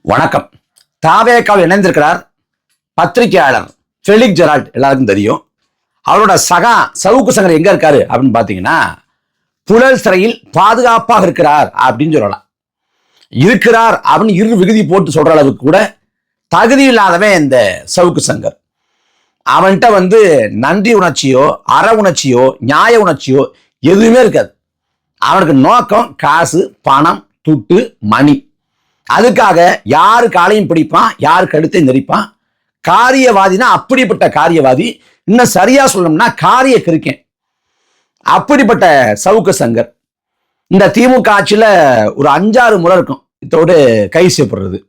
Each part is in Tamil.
வணக்கம். தாவேக்காவில் இணைந்திருக்கிறார் பத்திரிகையாளர் ஃபெலிக்ஸ் ஜெரால்ட். எல்லாருக்கும் தெரியும். அவரோட சவுக்கு சங்கர் எங்க இருக்காரு அப்படின்னு பாத்தீங்கன்னா, புழல் சிறையில் பாதுகாப்பாக இருக்கிறார் அப்படின்னு சொல்லலாம். இருக்கிறார் அப்படின்னு இரு விகுதி போட்டு சொல்ற அளவுக்கு கூட தகுதி இல்லாதவன் இந்த சவுக்கு சங்கர். அவன்கிட்ட நன்றி உணர்ச்சியோ அற உணர்ச்சியோ நியாய உணர்ச்சியோ எதுவுமே இருக்காது. அவனுக்கு நோக்கம் காசு, பணம், துட்டு, மணி. அதுக்காக யாரு காலையும் பிடிப்பான், யாரு கழுத்தையும் நெரிப்பான். காரியவாதினா அப்படிப்பட்ட காரியவாதி. இன்னும் சரியா சொல்லணும்னா காரிய கிருக்கேன். அப்படிப்பட்ட சவுக்கு சங்கர் இந்த திமுக ஆட்சியில ஒரு 5-6 முறை இருக்கும் இதோடு கைது செய்யப்படுறது.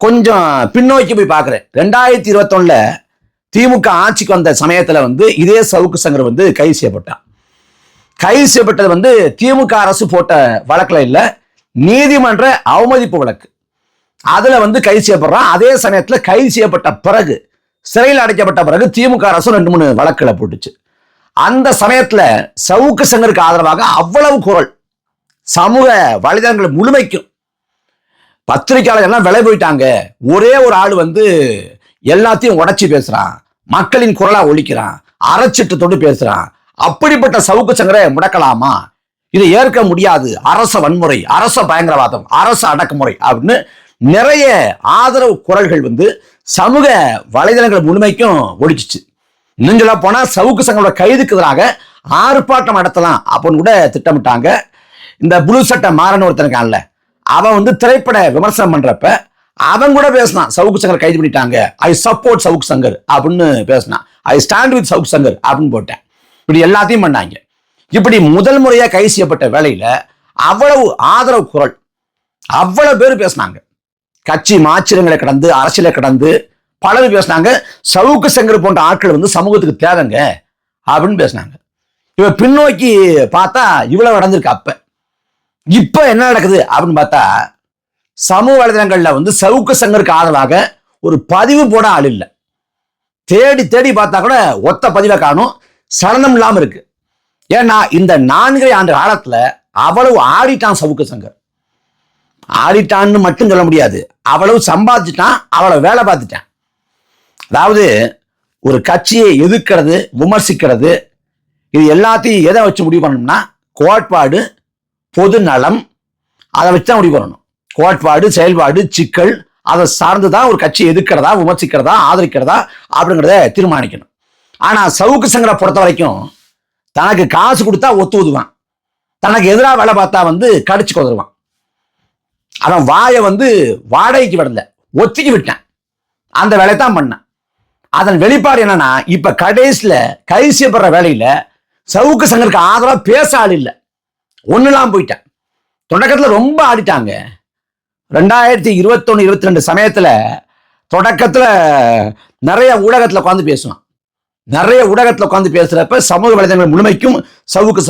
கொஞ்சம் பின்னோக்கி போய் பார்க்கிறேன். 2021 திமுக ஆட்சிக்கு வந்த சமயத்துல இதே சவுக்கு சங்கர் கைது செய்யப்பட்டான். கைது செய்யப்பட்டது திமுக அரசு போட்ட வழக்குல இல்ல, நீதிமன்ற அவமதிப்பு வழக்கு. அதுல கைது செய்யப்படுறான். அதே சமயத்துல கைது செய்யப்பட்ட பிறகு, சிறையில் அடைக்கப்பட்ட பிறகு திமுக அரசு 2-3 வழக்குகளை போட்டுச்சு. அந்த சமயத்துல சவுக்கு சங்கருக்கு ஆதரவாக அவ்வளவு குரல் சமூக வலைதளங்கள் முழுமைக்கும். பத்திரிகையாளர் எல்லாம் விலை போயிட்டாங்க. ஒரே ஒரு ஆளு எல்லாத்தையும் உடைச்சி பேசுறான், மக்களின் குரலா ஒழிக்கிறான், அறச்சிட்டத்தோடு பேசுறான். அப்படிப்பட்ட சவுக்கு சங்கரை முடக்கலாமா? இதை ஏற்க முடியாது. அரச வன்முறை, அரச பயங்கரவாதம், அரச அடக்குமுறை அப்படின்னு நிறைய ஆதரவு குரல்கள் சமூக வலைதளங்கள் முழுமைக்கும் ஒழிச்சிச்சு. இன்னும் சொல்ல போனா சவுக்கு சங்கரோட கைதுக்கு எதிராக ஆர்ப்பாட்டம் நடத்தலாம் அப்படின்னு கூட திட்டமிட்டாங்க. இந்த புளு சட்டை மாறன் ஒருத்தனுக்கான்ல, அவன் திரைப்பட விமர்சனம் பண்றப்ப அவன் கூட பேசினான், சவுக்கு சங்கர் கைது பண்ணிட்டாங்க, ஐ சப்போர்ட் சவுக்கு சங்கர் அப்படின்னு பேசினான். I stand with Savukku Shankar அப்படின்னு போட்டேன். இப்படி எல்லாத்தையும் பண்ணாங்க. இப்படி முதல் முறையா கைது செய்யப்பட்ட வேளையில அவ்வளவு ஆதரவு குரல், அவ்வளவு பேர் பேசினாங்க. கட்சி மாச்சிரங்களை கடந்து, அரசியலை கடந்து பலர் பேசினாங்க. சவுக்கு சங்கர் போன்ற ஆட்கள் சமூகத்துக்கு தேவைங்க அப்படின்னு பேசினாங்க. இவ பின்னோக்கி பார்த்தா இவ்வளவு நடந்திருக்கு. இப்ப என்ன நடக்குது அப்படின்னு பார்த்தா, சமூக வலைதளங்கள்ல சவுக்கு சங்கருக்கு ஆதரவாக ஒரு பதிவு போட ஆள் இல்லை. தேடி தேடி பார்த்தா கூட ஒத்த பதிவை காணும். சலனம் இல்லாம இருக்கு. ஏன்னா இந்த 4 ஆண்டு காலத்துல அவ்வளவு ஆடிட்டான் சவுக்கு சங்கர். ஆடிட்டான்னு மட்டும் சொல்ல முடியாது, அவ்வளவு சம்பாதிச்சுட்டான், அவ்வளவு வேலை பார்த்துட்டான். அதாவது ஒரு கட்சியை எதிர்க்கிறது, விமர்சிக்கிறது, இது எல்லாத்தையும் எதை வச்சு முடிவு பண்ணணும்னா கோட்பாடு, பொது நலம், அதை வச்சுதான் முடிவு பண்ணணும். கோட்பாடு, செயல்பாடு, சிக்கல், அதை சார்ந்துதான் ஒரு கட்சியை எதிர்க்கிறதா, விமர்சிக்கிறதா, ஆதரிக்கிறதா அப்படிங்கிறத தீர்மானிக்கணும். ஆனா சவுக்கு சங்கரை பொறுத்த வரைக்கும் தனக்கு காசு கொடுத்தா ஒத்து ஊதுவான், தனக்கு எதிராக வேலை பார்த்தா கடிச்சு கொதருவான். அவன் வாயை வாடகைக்கு விடல, ஒத்திக்கு விட்டான். அந்த வேலையை தான் பண்ணான். அதன் வெளிப்பாடு என்னன்னா, இப்ப கடைசியில கைது செய்யப்படுற வேலையில சவுக்கு சங்கருக்கு ஆதரவா பேச ஆள் இல்லை, ஒண்ணுலாம் போயிட்டான். தொடக்கத்துல ரொம்ப ஆடிட்டாங்க. 2021-22 சமயத்துல தொடக்கத்துல நிறைய ஊடகத்துல உட்காந்து பேசுவான். நிறைய ஊடகத்துல உட்காந்து பேசுறப்ப சமூக வலைதளங்கள் முழுமைக்கும் சவுக்கு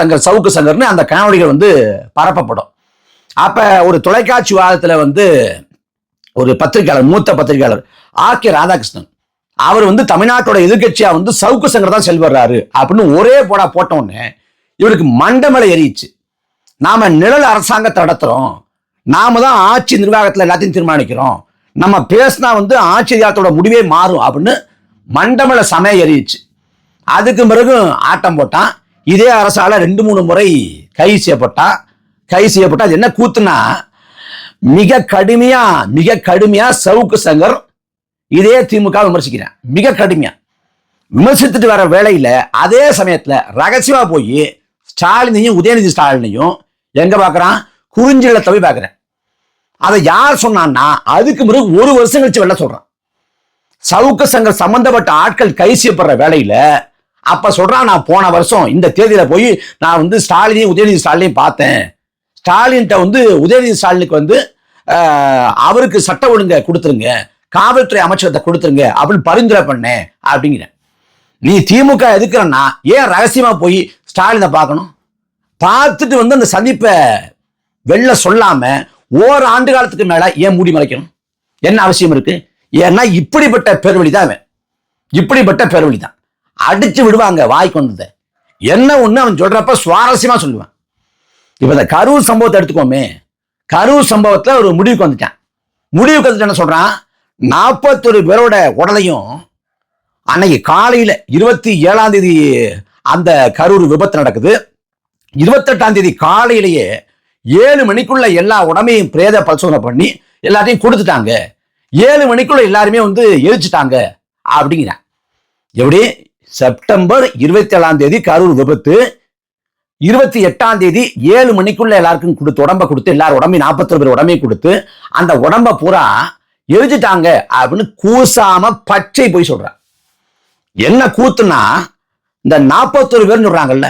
சங்கர்னு அந்த காணொலிகள் பரப்பப்படும். அப்ப ஒரு தொலைக்காட்சி வாதத்துல ஒரு பத்திரிகையாளர், மூத்த பத்திரிகையாளர் ஆர்.கே. ராதாகிருஷ்ணன், அவர் தமிழ்நாட்டோட எதிர்கட்சியா சவுக்கு சங்கர் தான் செல்வர்றாரு அப்படின்னு ஒரே போட்ட உடனே இவருக்கு மண்டமலை எரிச்சு. நாம நிழல் அரசாங்கத்தை நடத்துறோம், நாம தான் ஆட்சி நிர்வாகத்துல எல்லாத்தையும் தீர்மானிக்கிறோம், நம்ம பேசினா ஆட்சி அதிகாரத்தோட முடிவே மாறும் அப்படின்னு மண்டமலை சமயம் எரிச்சு. அதுக்கு பிறகு ஆட்டம் போட்டான். இதே அரசால 2-3 முறை கைது செய்யப்பட்டான். அது என்ன கூத்துனா, மிக கடுமையா சவுக்கு சங்கர் இதே திமுக விமர்சிக்கிறேன். மிக கடுமையா விமர்சித்துட்டு வர வேளையில அதே சமயத்துல ரகசியமா போய் ஸ்டாலினையும் உதயநிதி ஸ்டாலினையும் எங்க பாக்குறான், குறிஞ்சிலத்தை போய் பாக்குறேன். அதை யார் சொன்னான்னா, அதுக்கு பிறகு 1 வருஷம் கழிச்சு வெளில சொல்றான். சவுக்கு சங்கர் சம்பந்தப்பட்ட ஆட்கள் கைது செய்யப்படுற வேளையில அப்ப சொல்றான், நான் போன வருஷம் இந்த தேதியில போய் நான் ஸ்டாலினையும் உதயநிதி ஸ்டாலினையும் பார்த்தேன். ஸ்டாலின்ட்ட உதயநிதி ஸ்டாலினுக்கு அவருக்கு சட்ட ஒழுங்கை கொடுத்துருங்க, காவல்துறை அமைச்சகத்தை கொடுத்துருங்க அப்படின்னு பரிந்துரை பண்ணேன் அப்படிங்கிற. நீ திமுக எதுக்குறன்னா ஏன் ரகசியமா போய் ஸ்டாலினை பார்க்கணும்? பார்த்துட்டு அந்த சந்திப்பை வெளில சொல்லாம ஓராண்டு காலத்துக்கு மேல ஏன் மூடி மறைக்கணும்? என்ன அவசியம் இருக்கு? ஏன்னா இப்படிப்பட்ட பேர்வழிதான் அவன். இப்படிப்பட்ட பேர்வழிதான் அடிச்சு விடுவாங்க வாய்க்கு வந்ததை. என்ன ஒண்ணு அவன் சொல்றப்ப சுவாரஸ்யமா சொல்லுவான். இப்ப இந்த கரூர் சம்பவத்தை எடுத்துக்கோமே. கரூர் சம்பவத்துல ஒரு முடிவுக்கு வந்துட்டான். முடிவு கருத்து என்ன சொல்றான், 41 பேரோட உடலையும் அன்னைக்கு காலையில 27ஆம் தேதி அந்த கரூர் விபத்து நடக்குது. 28ஆம் தேதி காலையிலேயே 7 மணிக்குள்ள எல்லா உடம்பையும் பிரேத பரிசோதனை பண்ணி எல்லாத்தையும் கொடுத்துட்டாங்க. 7 மணிக்குள்ள எல்லாருமே எரிச்சிட்டாங்க அப்படிங்கிறான். எப்படி? செப்டம்பர் 27ஆம் தேதி கரூர் விபத்து, 28ஆம் தேதி 7 மணிக்குள்ள எல்லாருக்கும் கொடுத்து உடம்ப கொடுத்து எல்லாரும் உடம்பையும் 41 பேர் உடம்பையும் கொடுத்து அந்த உடம்ப பூரா எரிச்சிட்டாங்க அப்படின்னு கூசாம பச்சை போய் சொல்றான். என்ன கூத்துனா, இந்த 41 பேர் சொல்றாங்கல்ல,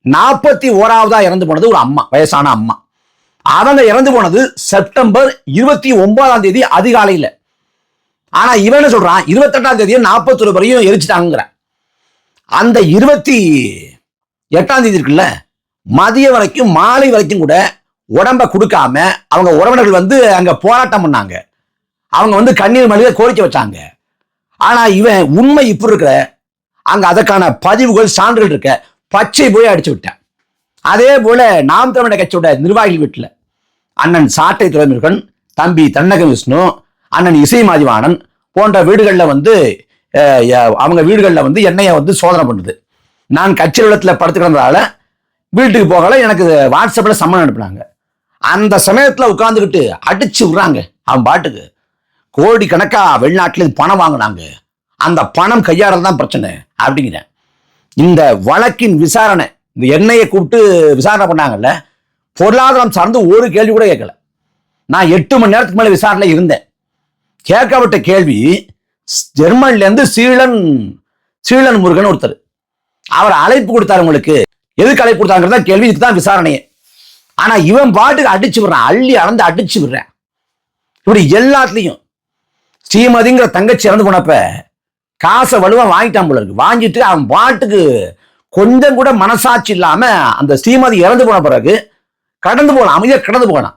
41ஆவதா இறந்து போனது ஒரு அம்மா, வயசான அம்மா. அவங்க இறந்து போனது செப்டம்பர் 29ஆம் தேதி அதிகாலையில். ஆனா இவன் என்ன சொல்றான், 28ஆம் தேதியை 41 பேரையும் எரிச்சிட்டாங்க. அந்த 28ஆம் தேதி இருக்குல்ல, மதிய வரைக்கும் மாலை வரைக்கும் கூட உடம்ப கொடுக்காம அவங்க உறவினர்கள் அங்க போராட்டம் பண்ணாங்க. அவங்க கண்ணீர் மல்லிகை கோரிக்கை வச்சாங்க. ஆனா இவன் உண்மை இப்படி இருக்கிற அங்க அதற்கான பதிவுகள் சான்றுகள் இருக்க பச்சை போய் அடிச்சு விட்டான். அதே போல நாம் தமிழர் கட்சியோட நிர்வாகிகள் வீட்டுல அண்ணன் சாட்டை துரைமுருகன், தம்பி தன்னக விஷ்ணு, அண்ணன் இசை மாதிவாணன் போன்ற வீடுகளில் அவங்க வீடுகளில் என்னைய சோதனை பண்ணுது. நான் கட்சி இடத்துல படுத்து கிடந்ததால வீட்டுக்கு போகல, எனக்கு வாட்ஸ்அப்ல சம்மன் அனுப்புனாங்க. அந்த சமயத்துல உட்கார்ந்துக்கிட்டு அடிச்சு விடுறாங்க. அவன் பாட்டுக்கு கோடி கணக்கா வெளிநாட்டுல பணம் வாங்கினாங்க, அந்த பணம் கையாடல் தான் பிரச்சனை அப்படிங்கிறேன். இந்த வழக்கின் விசாரணை, இந்த எண்ணெயை கூப்பிட்டு விசாரணை பண்ணாங்கல்ல, பொருளாதாரம் சார்ந்து ஒரு கேள்வி கூட கேட்கல. நான் 8 மணி நேரத்துக்கு மேல விசாரணையில் இருந்தேன். கேட்கப்பட்ட கேள்வி, ஜெர்மன்ல இருந்து சீலன் முருகன் ஒருத்தர், அவர் அழைப்பு கொடுத்தாரு. உங்களுக்கு எதுக்கு அழைப்பு கொடுத்தாங்கிறதா கேள்வி, இதுதான் விசாரணையே. ஆனா இவன் பாட்டுக்கு அடிச்சு விடுறான், அள்ளி அளந்து அடிச்சு விடுறேன். இப்படி எல்லாத்துலயும் ஸ்ரீமதிங்கிற தங்கச்சி இறந்து போனப்ப காசை வலுவா வாங்கிட்டான் போல இருக்கு. வாங்கிட்டு அவன் பாட்டுக்கு கொஞ்சம் கூட மனசாட்சி இல்லாம அந்த ஸ்ரீமதி இறந்து போன பிறகு கடந்து போகலாம், அமைதியா கடந்து போகலாம்.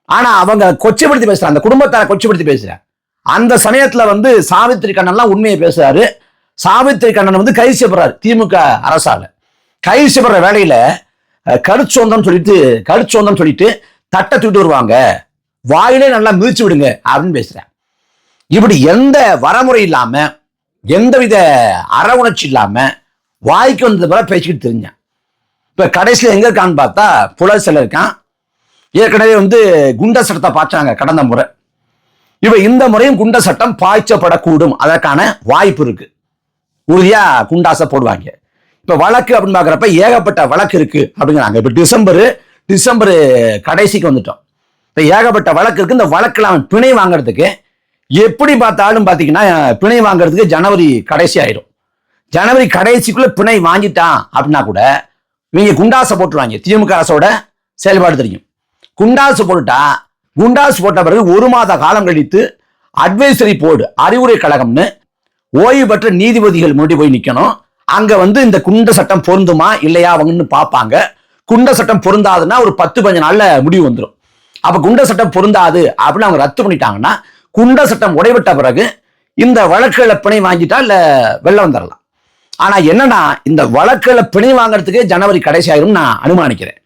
ஆனா அவங்க கொச்சைப்படுத்தி பேசுறாங்க, அந்த குடும்பத்தார கொச்சைப்படுத்தி பேசுறாங்க. அந்த சமயத்துல சாவித்திரி கண்ணன்லாம் உண்மையை பேசுறாரு. சாவித்திரி கண்ணன் கைது செய்யப்படுறாரு திமுக அரசால. கைது செய்யப்படுற வேலையில கருச்சோந்தம் சொல்லிட்டு தட்டை தூக்கிட்டு வருவாங்க, வாயிலே நல்லா மிதிச்சு விடுங்க அப்படின்னு பேசுறேன். இப்படி எந்த வரமுறை இல்லாம, எந்தவித அற உணர்ச்சி இல்லாம வாய்க்கு வந்தது போல பேசிக்கிட்டு தெரிஞ்சான். இப்ப கடைசியில் எங்க இருக்கான்னு பார்த்தா புலர் சில இருக்கான். ஏற்கனவே குண்ட சட்டத்தை பாய்ச்சாங்க கடந்த முறை. இப்ப இந்த முறையும் குண்ட சட்டம் பாய்ச்சப்படக்கூடும், அதற்கான வாய்ப்பு இருக்கு. உறுதியா குண்டாசை போடுவாங்க. இப்ப வழக்கு அப்படின்னு பாக்குறப்ப ஏகப்பட்ட வழக்கு இருக்கு அப்படிங்கிறாங்க. இப்ப டிசம்பர் கடைசிக்கு வந்துட்டோம். இப்ப ஏகப்பட்ட வழக்கு இருக்கு. இந்த வழக்குல அவன் பிணை வாங்குறதுக்கு எப்படி பார்த்தாலும் பாத்தீங்கன்னா பிணை வாங்குறதுக்கு ஜனவரி கடைசி ஆயிடும். ஜனவரி கடைசிக்குள்ள பிணை வாங்கிட்டான் அப்படின்னா கூட இவங்க குண்டாசை போட்டுருவாங்க. திமுக அரசோட செயல்பாடு தெரியும். குண்டாசு போட்ட பிறகு 1 மாத காலம் கழித்து அட்வைசரி போர்டு, அறிவுரை கழகம்னு ஓய்வு பெற்ற நீதிபதிகள் முன்னாடி போய் நிக்கணும். அங்க இந்த குண்ட சட்டம் பொருந்துமா இல்லையா அவங்கன்னு பார்ப்பாங்க. குண்ட சட்டம் பொருந்தாதுன்னா ஒரு 10-15 நாள்ல முடிவு வந்துடும். அப்ப குண்ட சட்டம் பொருந்தாது அப்படின்னு அவங்க ரத்து பண்ணிட்டாங்கன்னா குண்ட சட்டம் உடைபட்ட பிறகு இந்த வழக்குகளை பிணை வாங்கிட்டா இல்ல வெளில வந்துடலாம். ஆனா என்னன்னா, இந்த வழக்குகளை பிணை வாங்குறதுக்கே ஜனவரி கடைசி ஆயிரும் நான் அனுமானிக்கிறேன்.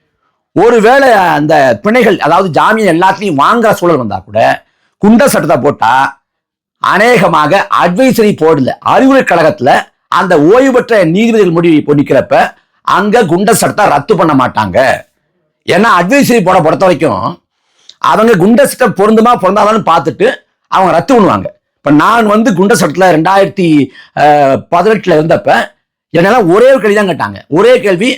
ஒருவேளை அந்த பிணைகள், அதாவது ஜாமீன் எல்லாத்தையும் வாங்குற சூழல் வந்தா கூட குண்ட சட்டத்தை போட்டா அநேகமாக அட்வைசரி போர்டுல, அறிவுரை கழகத்துல அந்த ஓய்வு பெற்ற நீதிபதிகள் முடிவு நிக்கிறப்ப அங்க குண்ட சட்டத்தை ரத்து பண்ண மாட்டாங்க. ஏன்னா அட்வைசரி போர்டை பொறுத்த வரைக்கும் அவங்க குண்ட சட்டம் பொருந்துமா பொருந்தாதான்னு பார்த்துட்டு அவங்க ரத்து பண்ணுவாங்க. இப்ப நான் குண்ட சட்டத்துல 2018 இருந்தப்ப என்னெல்லாம் ஒரே ஒரு கேள்வி தான் கேட்டாங்க. ஒரே கேள்வி,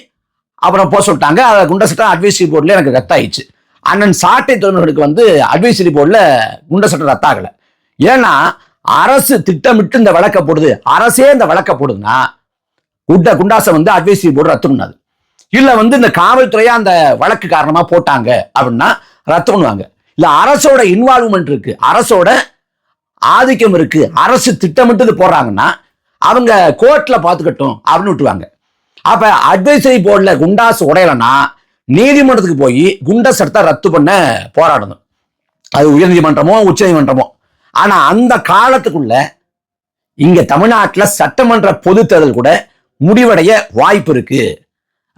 அப்புறம் போக சொல்லிட்டாங்க. குண்ட சட்டம் அட்வைசரி போர்டுல எனக்கு ரத்தாயிடுச்சு. அண்ணன் சாட்டை தொழில்நுட்பங்களுக்கு அட்வைசரி போர்டுல குண்ட சட்டம் ரத்தாகல. ஏன்னா அரசு திட்டமிட்டு இந்த வழக்க போடுது, அரசே இந்த வழக்க போடுதுன்னா குண்டாசை அட்வைசரி போர்டு ரத்து பண்ணாது. இல்ல இந்த காவல்துறையா அந்த வழக்கு காரணமா போட்டாங்க அப்படின்னா ரத்து பண்ணுவாங்க. இல்ல அரசோட இன்வால்வ்மெண்ட் இருக்கு, அரசோட ஆதிக்கம் இருக்கு, அரசு திட்டமிட்டு இது போடுறாங்கன்னா அவங்க கோர்ட்ல பாத்துக்கட்டும் அப்படின்னு விட்டுவாங்க. அப்ப அட்வைசரி போர்டுல குண்டாசு உடையலன்னா நீதிமன்றத்துக்கு போய் குண்ட சட்டத்தை ரத்து பண்ண போராடணும். அது உயர்நீதிமன்றமோ உச்ச நீதிமன்றமோ. ஆனா அந்த காலத்துக்குள்ள இங்க தமிழ்நாட்டுல சட்டமன்ற பொதுத் தேர்தல் கூட முடிவடைய வாய்ப்பு இருக்கு.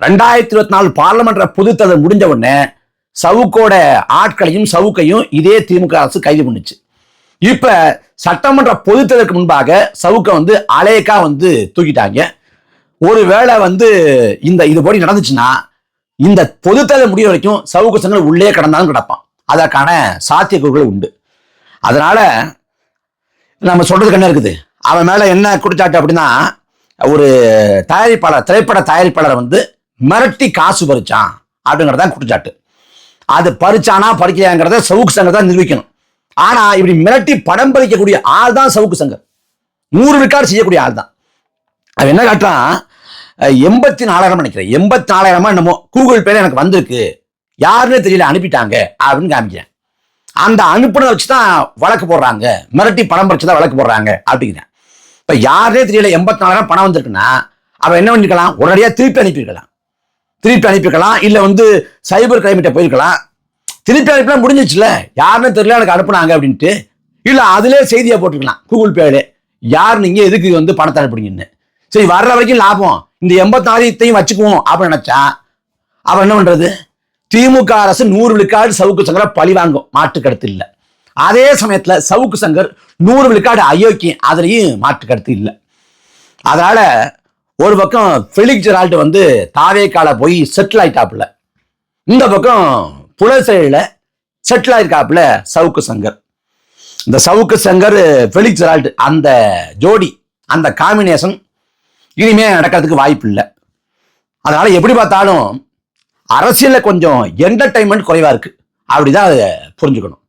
2024 பார்லமென்ற பொதுத் தேர்தல் முடிஞ்ச உடனே சவுக்கோட ஆட்களையும் சவுக்கையும் இதே திமுக அரசு கைது பண்ணுச்சு. இப்ப சட்டமன்ற பொதுத்தேர்தலுக்கு முன்பாக சவுக்க வந்து அலேக்கா வந்து தூக்கிட்டாங்க. ஒருவேளை வந்து இது போடி நடந்துச்சுன்னா இந்த பொதுத்தேர்தல் முடிய வரைக்கும் சவுக்கு சங்கர் உள்ளே கடந்தாலும் கிடப்பான். அதற்கான சாத்தியக்கூறுகள் உண்டு. அதனால நம்ம சொல்றதுக்கு என்ன இருக்குது, அவன் மேல என்ன குற்றச்சாட்டு அப்படின்னா, ஒரு தயாரிப்பாளர், திரைப்பட தயாரிப்பாளரை வந்து மிரட்டி காசு பறிச்சான் அப்படிங்கறதான் குற்றச்சாட்டு. அது பறிச்சானா பறிக்கலையாங்கிறத சவுக்கு சங்கர் தான் நிரூபிக்கணும். ஆனா இப்படி மிரட்டி படம் பறிக்கக்கூடிய ஆள் தான் சவுக்கு சங்கர். 100 விழுக்காடு செய்யக்கூடிய ஆள் தான். அவன் என்ன காட்டுறான், 84,000 நினைக்கிறேன், 84,000 என்னமோ கூகுள் பேல எனக்கு வந்திருக்கு, யாருன்னு தெரியல அனுப்பிட்டாங்க அப்படின்னு காமிக்கிறேன். அந்த அனுப்புனதை வச்சுதான் வழக்கு போடுறாங்க, மிரட்டி பணம் பறிச்சுதான் வழக்கு போடுறாங்க அப்படிங்கிறேன். இப்ப யாருனே தெரியல 84,000 பணம் வந்திருக்குன்னா அவன் என்ன பண்ணிருக்கலாம், உடனடியா திருப்பி அனுப்பியிருக்கலாம். இல்ல வந்து சைபர் கிரைமிட்ட போயிருக்கலாம். திருப்பி அனுப்பினா முடிஞ்சிச்சுல, யாருன்னு தெரியல எனக்கு அனுப்புனாங்க அப்படின்ட்டு. இல்ல அதுல செய்தியை போட்டுக்கலாம் கூகுள் பேல, யார் நீங்க எதுக்கு வந்து பணத்தை அனுப்புறீங்கன்னு. சரி, வர்ற வரைக்கும் லாபம், இந்த 84,000 வச்சுக்குவோம் அப்படின்னு நினைச்சா அவன் என்ன பண்றது, திமுக அரசு 100 விழுக்காடு சவுக்கு சங்கரை பழி வாங்கும், மாற்று கருத்து இல்லை. அதே சமயத்துல சவுக்கு சங்கர் 100 விழுக்காடு அயோக்கியம், அதுலயும் மாற்று கருத்து இல்லை. அதனால ஒரு பக்கம் ஃபெலிக்ஸ் ஜெரால்டு வந்து தாவேக்கால போய் செட்டில் ஆயிட்டாப்புல, இந்த பக்கம் புலசையில செட்டில் ஆயிருக்காப்புல சவுக்கு சங்கர். இந்த சவுக்கு சங்கர் ஃபெலிக்ஸ் ஜெரால்டு அந்த ஜோடி, அந்த காம்பினேஷன் இனிமே நடக்கிறதுக்கு வாய்ப்பு இல்லை. அதனால எப்படி பார்த்தாலும் அரசியல்ல கொஞ்சம் என்டர்டைன்மெண்ட் குறைவா இருக்கு, அப்படிதான் அதை புரிஞ்சுக்கணும்.